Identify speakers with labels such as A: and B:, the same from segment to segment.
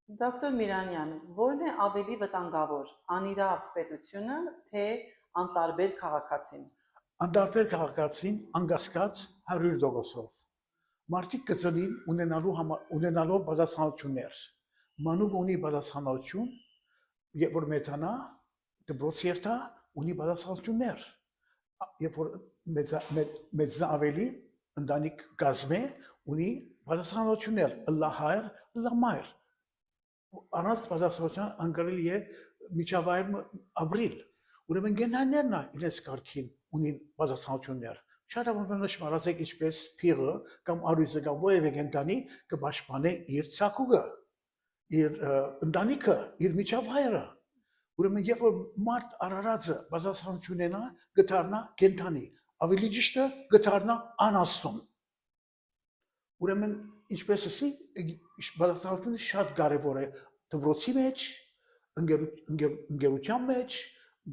A: Դոկտոր Միրանյան, որն է ավելի վտանգավոր, անիրավ պետությունը, թե անտարբեր քաղաքացին։
B: Անտարբեր քաղաքացին անկասկած 100%-ով։ Մարդիկ կծնին ունենալով պատասխանություններ։ Մանուկ ունի պատասխանություն, երբ որ մեծանա, դպրոց երթա, ունի պատասխանություններ։ Երբ որ մեծնա ավելի, ընտանիք կազմե, ունի պատասխանություններ, ըլլա հայր, ըլլա մայր։ Առանց պատասխանության անկարելի է միջավայրը ապրիլ։ Ուրեմն գենաններն իրենց կարգին ունին պատասխանություններ։ Շատ ավելի նշмарացեք ինչպես փիղը կամ արույցը կամ որևէ կենտանի կպաշտպանե իր ցակուկը, իր ընտանիքը, իր միջավայրը։ Ուրեմն երբ որ մարդ արարածը պատասխանություն ունենա, կդառնա կենտանի, ավելի ճիշտը կդառնա անասուն։ Ուրեմն ինչպես ասի, պատասխանությունը շատ կարևոր է դպրոցի մեջ, ընկերության մեջ,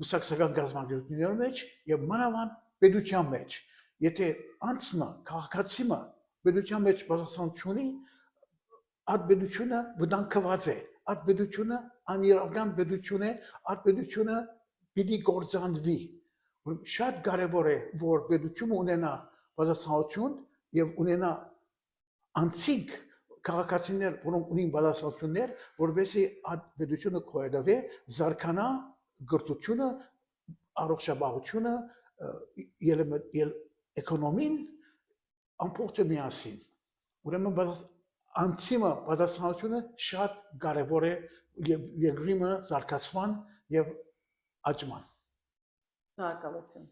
B: բուսակցական գազམ་ագերությունների մեջ եւ մանավանդ պետության մեջ։ Եթե անձը, քաղաքացին պետության մեջ պատասխանություն ունի, այդ պետությունը վտանգված է, այդ պետությունը անիրավական պետություն է, այդ պետությունը պիտի կործանվի։ Շատ կարևոր է, որ պետությունը ունենա պատասխանություն եւ ունենա անցիկ քաղաքացիներ, որոնք ունին պատասխանություններ, որովհետեւ այդ պետությունը կոյդավե զարգանա գրթությունը, առողջապահությունը, էկոնոմին ամբողջը միասին։ Ուրեմն անցիմը պատասխանությունը շատ կարևոր է երկրի զարգացման եւ աճման։
A: Շնորհակալություն։